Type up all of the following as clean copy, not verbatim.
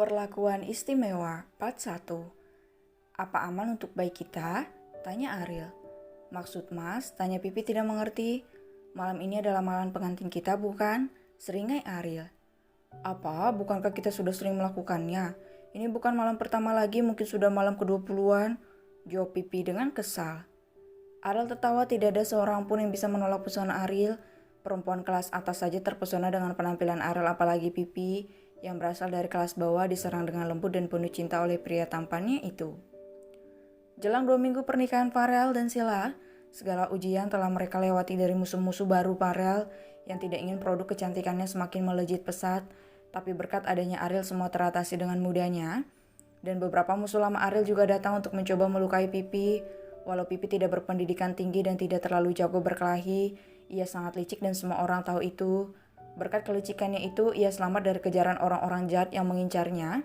Perlakuan istimewa, part 1. Apa aman untuk bayi kita? Tanya Ariel. Maksud mas? Tanya Pipi tidak mengerti. Malam ini adalah malam pengantin kita bukan? Seringai Ariel. Apa? Bukankah kita sudah sering melakukannya? Ini bukan malam pertama lagi, mungkin sudah malam ke-20-an. Jawab Pipi dengan kesal. Ariel tertawa, tidak ada seorang pun yang bisa menolak pesona Ariel. Perempuan kelas atas saja terpesona dengan penampilan Ariel, apalagi Pipi yang berasal dari kelas bawah diserang dengan lembut dan penuh cinta oleh pria tampannya itu. Jelang 2 minggu pernikahan Farel dan Sila, segala ujian telah mereka lewati dari musuh-musuh baru Farel yang tidak ingin produk kecantikannya semakin melejit pesat, tapi berkat adanya Ariel semua teratasi dengan mudahnya. Dan beberapa musuh lama Ariel juga datang untuk mencoba melukai Pipi. Walau Pipi tidak berpendidikan tinggi dan tidak terlalu jago berkelahi, ia sangat licik dan semua orang tahu itu. Berkat kelicikannya itu, ia selamat dari kejaran orang-orang jahat yang mengincarnya.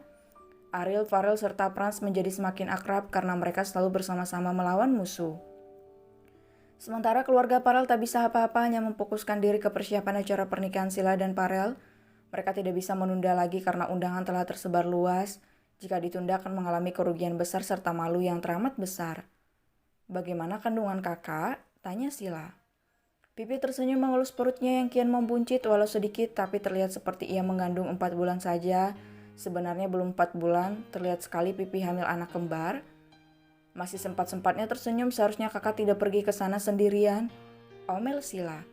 Ariel, Farel, serta Franz menjadi semakin akrab karena mereka selalu bersama-sama melawan musuh. Sementara keluarga Farel tak bisa apa-apa, hanya memfokuskan diri ke persiapan acara pernikahan Sila dan Farel. Mereka tidak bisa menunda lagi karena undangan telah tersebar luas. Jika ditunda akan mengalami kerugian besar serta malu yang teramat besar. Bagaimana kandungan kakak? Tanya Sila. Pipi tersenyum mengelus perutnya yang kian membuncit walau sedikit, tapi terlihat seperti ia mengandung 4 bulan saja. Sebenarnya belum 4 bulan, terlihat sekali Pipi hamil anak kembar. Masih sempat-sempatnya tersenyum, seharusnya kakak tidak pergi ke sana sendirian. Omel Sila.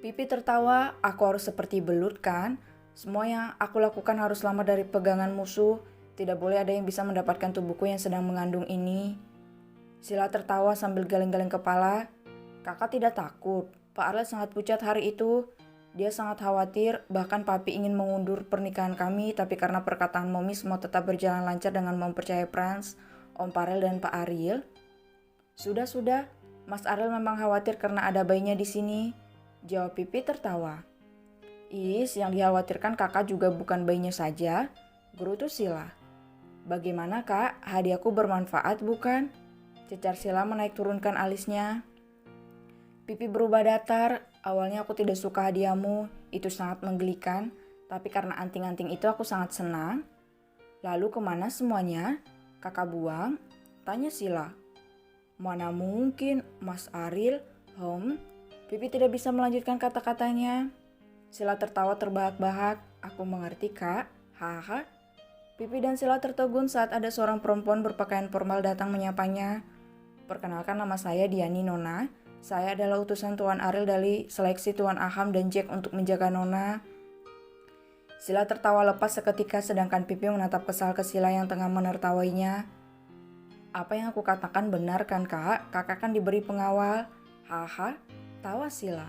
Pipi tertawa, aku harus seperti belut kan? Semua yang aku lakukan harus selamat dari pegangan musuh. Tidak boleh ada yang bisa mendapatkan tubuhku yang sedang mengandung ini. Sila tertawa sambil geleng-geleng kepala. Kakak tidak takut. Pak Ariel sangat pucat hari itu. Dia sangat khawatir, bahkan papi ingin mengundur pernikahan kami, tapi karena perkataan Momi semua tetap berjalan lancar dengan mempercayai Franz, Om Farel dan Pak Ariel. Sudah, Mas Ariel memang khawatir karena ada bayinya di sini. Jawab Pipi tertawa. Is, yang dikhawatirkan kakak juga bukan bayinya saja. Gerutu Sila. Bagaimana kak, hadiahku bermanfaat bukan? Cecar Sila menaik turunkan alisnya. Pipi berubah datar, awalnya aku tidak suka hadiahmu, itu sangat menggelikan, tapi karena anting-anting itu aku sangat senang. Lalu kemana semuanya? Kakak buang? Tanya Sila. Mana mungkin, Mas Ariel, Pipi tidak bisa melanjutkan kata-katanya. Sila tertawa terbahak-bahak, aku mengerti kak, haha. Pipi dan Sila tertegun saat ada seorang perempuan berpakaian formal datang menyapanya. Perkenalkan, nama saya Diani Nona. Saya adalah utusan Tuan Ariel dari seleksi Tuan Aham dan Jack untuk menjaga Nona. Sila tertawa lepas seketika sedangkan Pipi menatap kesal ke Sila yang tengah menertawainya. Apa yang aku katakan benar kan kak? Kakak kan diberi pengawal. Haha, tawa Sila.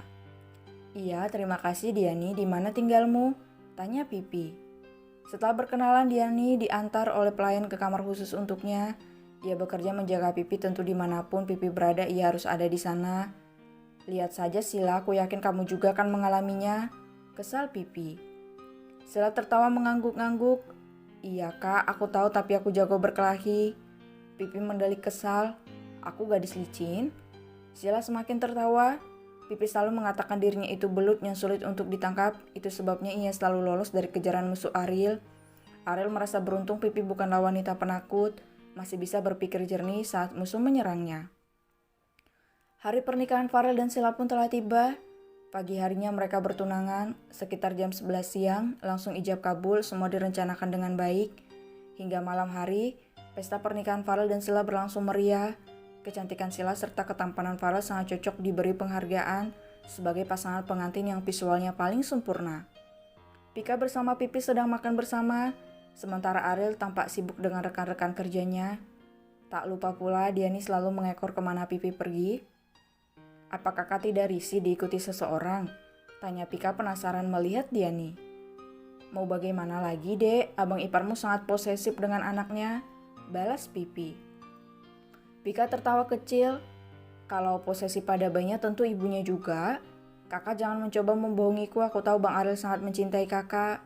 Iya, terima kasih Diani. Di mana tinggalmu? Tanya Pipi. Setelah berkenalan, Diani diantar oleh pelayan ke kamar khusus untuknya. Ia bekerja menjaga Pipi, tentu dimanapun Pipi berada ia harus ada di sana. Lihat saja Sila, aku yakin kamu juga akan mengalaminya. Kesal Pipi. Sila tertawa mengangguk-angguk. Iya kak, aku tahu tapi aku jago berkelahi. Pipi mendelik kesal. Aku gadis licin. Sila semakin tertawa. Pipi selalu mengatakan dirinya itu belut yang sulit untuk ditangkap. Itu sebabnya ia selalu lolos dari kejaran musuh Ariel. Ariel merasa beruntung Pipi bukanlah wanita penakut. Masih bisa berpikir jernih saat musuh menyerangnya. Hari pernikahan Farel dan Sila pun telah tiba. Pagi harinya mereka bertunangan, sekitar jam 11 siang, langsung ijab kabul, semua direncanakan dengan baik. Hingga malam hari, pesta pernikahan Farel dan Sila berlangsung meriah. Kecantikan Sila serta ketampanan Farel sangat cocok diberi penghargaan sebagai pasangan pengantin yang visualnya paling sempurna. Pika bersama Pipi sedang makan bersama, sementara Ariel tampak sibuk dengan rekan-rekan kerjanya. Tak lupa pula Diani selalu mengekor kemana Pipi pergi. Apa kakak tidak risih diikuti seseorang? Tanya Pika penasaran melihat Diani. Mau bagaimana lagi dek, abang iparmu sangat posesif dengan anaknya, balas Pipi. Pika tertawa kecil. Kalau posesi pada bayinya tentu ibunya juga. Kakak jangan mencoba membohongiku, aku tahu Bang Ariel sangat mencintai kakak.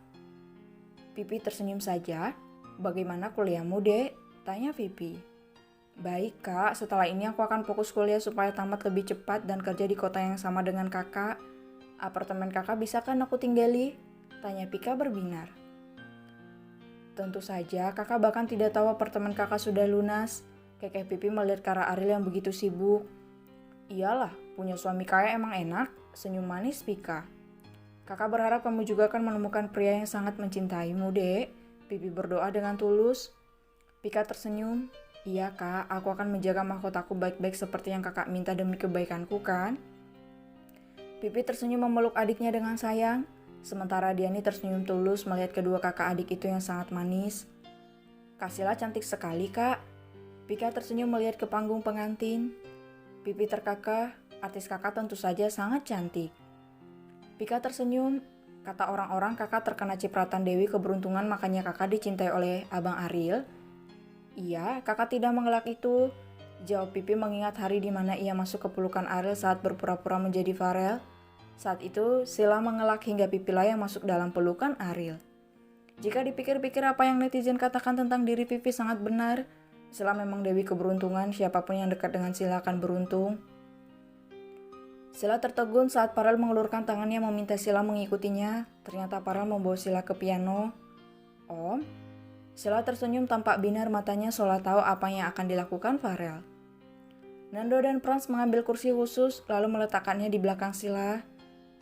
Pipi tersenyum saja. Bagaimana kuliahmu, Dek? Tanya Pipi. Baik, Kak. Setelah ini aku akan fokus kuliah supaya tamat lebih cepat dan kerja di kota yang sama dengan kakak. Apartemen kakak bisa kan aku tinggali? Tanya Pika berbinar. Tentu saja, kakak bahkan tidak tahu apartemen kakak sudah lunas. Kekeh Pipi melihat ke arah Ariel yang begitu sibuk. Iyalah, punya suami kaya emang enak, senyum manis Pika. Kakak berharap kamu juga akan menemukan pria yang sangat mencintaimu, Dek. Pipi berdoa dengan tulus. Pika tersenyum. Iya kak, aku akan menjaga mahkotaku baik-baik seperti yang kakak minta demi kebaikanku kan? Pipi tersenyum memeluk adiknya dengan sayang. Sementara Diani tersenyum tulus melihat kedua kakak adik itu yang sangat manis. Kak Sila cantik sekali kak. Pika tersenyum melihat ke panggung pengantin. Pipi terkakak, artis kakak tentu saja sangat cantik. Pika tersenyum, kata orang-orang kakak terkena cipratan Dewi keberuntungan makanya kakak dicintai oleh Abang Ariel. Iya, kakak tidak mengelak itu. Jawab Pipi mengingat hari di mana ia masuk ke pelukan Ariel saat berpura-pura menjadi Farel. Saat itu, Sila mengelak hingga Pipi lah yang masuk dalam pelukan Ariel. Jika dipikir-pikir apa yang netizen katakan tentang diri Pipi sangat benar. Sila memang Dewi keberuntungan, siapapun yang dekat dengan Sila akan beruntung. Sila tertegun saat Farel mengelurkan tangannya meminta Sila mengikutinya. Ternyata Farel membawa Sila ke piano. Om? Sila tersenyum tampak binar matanya seolah tahu apa yang akan dilakukan Farel. Nando dan Franz mengambil kursi khusus lalu meletakkannya di belakang Sila.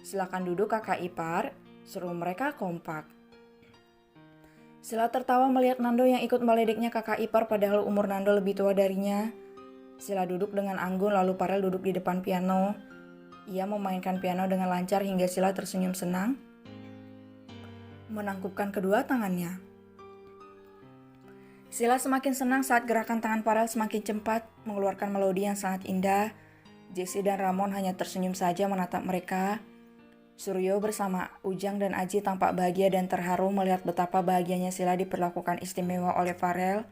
Silakan duduk kakak ipar, seru mereka kompak. Sila tertawa melihat Nando yang ikut meledeknya kakak ipar padahal umur Nando lebih tua darinya. Sila duduk dengan anggun lalu Farel duduk di depan piano. Ia memainkan piano dengan lancar hingga Sila tersenyum senang. Menangkupkan kedua tangannya. Sila semakin senang saat gerakan tangan Farel semakin cepat, mengeluarkan melodi yang sangat indah. Jessie dan Ramon hanya tersenyum saja menatap mereka. Suryo bersama Ujang dan Aji tampak bahagia dan terharu melihat betapa bahagianya Sila diperlakukan istimewa oleh Farel.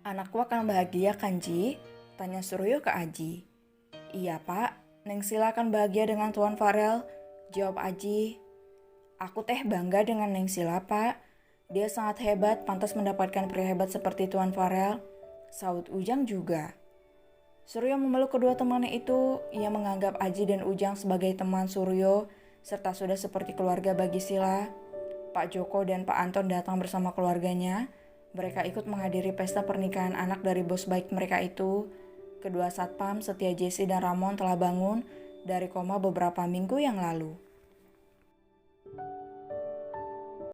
Anakku akan bahagia kan, Ji? Tanya Suryo ke Aji. Iya pak, Neng Sila akan bahagia dengan Tuan Farel, jawab Aji. Aku teh bangga dengan Neng Sila pak. Dia sangat hebat, pantas mendapatkan pria hebat seperti Tuan Farel. Saud Ujang juga. Suryo memeluk kedua temannya itu. Ia menganggap Aji dan Ujang sebagai teman Suryo, serta sudah seperti keluarga bagi Sila. Pak Joko dan Pak Anton datang bersama keluarganya. Mereka ikut menghadiri pesta pernikahan anak dari bos baik mereka itu. Kedua satpam, Setia Jessie dan Ramon telah bangun dari koma beberapa minggu yang lalu.